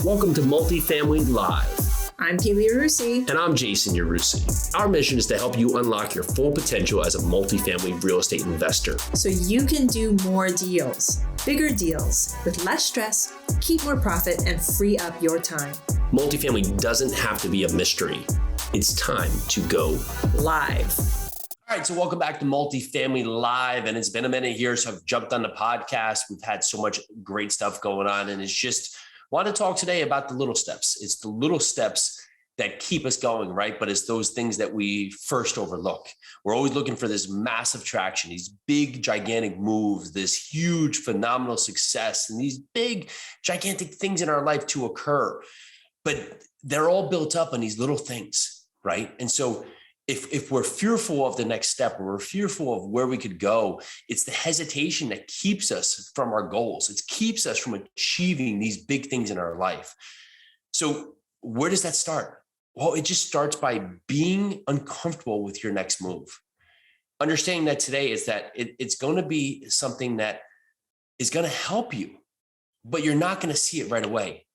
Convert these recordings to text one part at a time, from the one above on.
Welcome to Multifamily Live. I'm Keely Arusi. And I'm Jason Arusi. Our mission is to help you unlock your full potential as a multifamily real estate investor. So you can do more deals, bigger deals, with less stress, keep more profit, and free up your time. Multifamily doesn't have to be a mystery. It's time to go live. All right, so welcome back to Multifamily Live. And it's been a minute here, so I've jumped on the podcast. We've had so much great stuff going on, and it's just want to talk today about the little steps. It's the little steps that keep us going, right? But it's those things that we first overlook. We're always looking for this massive traction, these big, gigantic moves, this huge, phenomenal success, and these big, gigantic things in our life to occur. But they're all built up on these little things, right? And so if we're fearful of the next step, or we're fearful of where we could go, it's the hesitation that keeps us from our goals. It keeps us from achieving these big things in our life. So where does that start? Well, it just starts by being uncomfortable with your next move. Understanding that today is that it's going to be something that is going to help you, but you're not going to see it right away,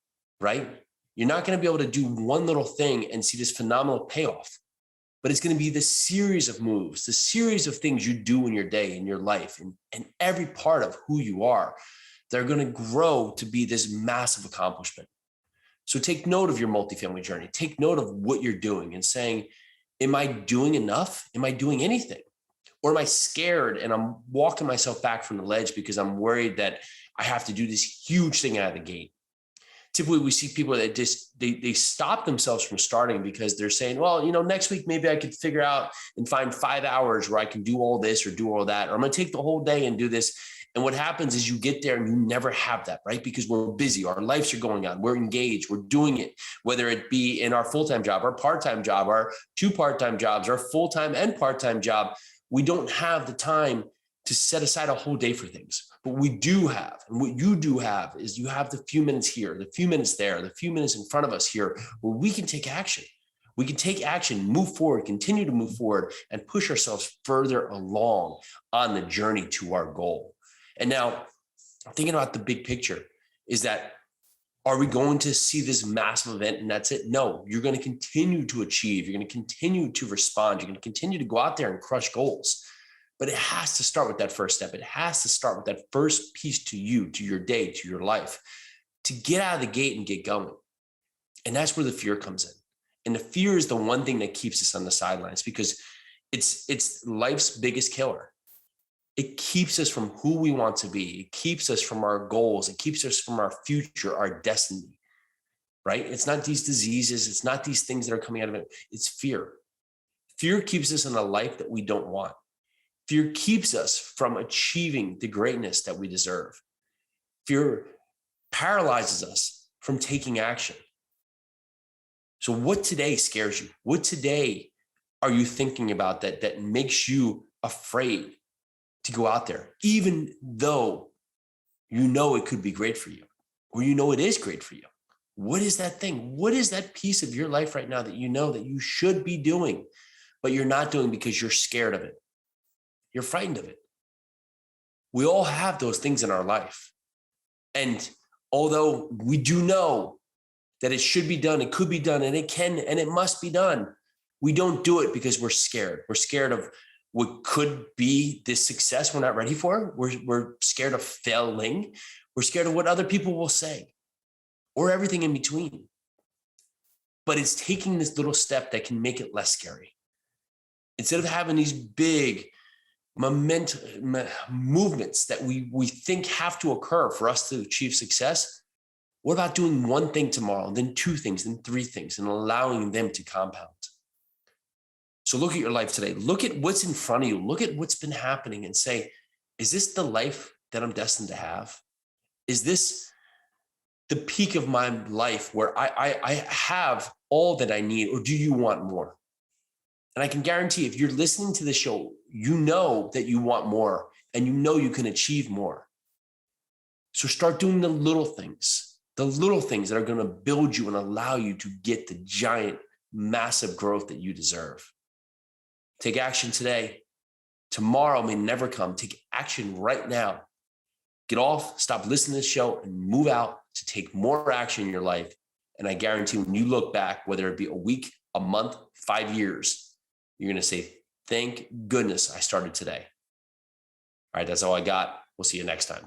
right? You're not going to be able to do one little thing and see this phenomenal payoff. But it's going to be the series of moves, the series of things you do in your day, in your life, and every part of who you are, they're going to grow to be this massive accomplishment. So take note of your multifamily journey. Take note of what you're doing and saying, am I doing enough? Am I doing anything? Or am I scared and I'm walking myself back from the ledge because I'm worried that I have to do this huge thing out of the gate? Typically, we see people that just, they stop themselves from starting because they're saying, well, next week, maybe I could figure out and find 5 hours where I can do all this or do all that, or I'm going to take the whole day and do this. And what happens is you get there and you never have that, right? Because we're busy. Our lives are going on. We're engaged. We're doing it, whether it be in our full-time job, our part-time job, our 2 part-time jobs, our full-time and part-time job. We don't have the time to set aside a whole day for things. But we do have, and what you do have is you have the few minutes here, the few minutes there, the few minutes in front of us here where we can take action. We can take action, move forward, continue to move forward, and push ourselves further along on the journey to our goal. And now, thinking about the big picture is that, are we going to see this massive event and that's it? No, you're going to continue to achieve. You're going to continue to respond. You're going to continue to go out there and crush goals. But it has to start with that first step. It has to start with that first piece to you, to your day, to your life, to get out of the gate and get going. And that's where the fear comes in. And the fear is the one thing that keeps us on the sidelines because it's life's biggest killer. It keeps us from who we want to be. It keeps us from our goals. It keeps us from our future, our destiny, right? It's not these diseases. It's not these things that are coming out of it. It's fear. Fear keeps us in a life that we don't want. Fear keeps us from achieving the greatness that we deserve. Fear paralyzes us from taking action. So what today scares you? What today are you thinking about that makes you afraid to go out there, even though you know it could be great for you, or you know it is great for you? What is that thing? What is that piece of your life right now that you know that you should be doing, but you're not doing because you're scared of it? You're frightened of it. We all have those things in our life. And although we do know that it should be done, it could be done, and it can, and it must be done, we don't do it because we're scared. We're scared of what could be this success we're not ready for. We're scared of failing. We're scared of what other people will say, or everything in between. But it's taking this little step that can make it less scary. Instead of having these big movements that we think have to occur for us to achieve success, what about doing one thing tomorrow, and then 2 things, then 3 things, and allowing them to compound? So look at your life today. Look at what's in front of you. Look at what's been happening and say, is this the life that I'm destined to have? Is this the peak of my life where I have all that I need, or do you want more? And I can guarantee if you're listening to the show, you know that you want more and you know you can achieve more. So start doing the little things that are going to build you and allow you to get the giant, massive growth that you deserve. Take action today. Tomorrow may never come. Take action right now. Get off, stop listening to this show, and move out to to take more action in your life. And I guarantee when you look back, whether it be a week, a month, 5 years, you're going to say, thank goodness I started today. All right, that's all I got. We'll see you next time.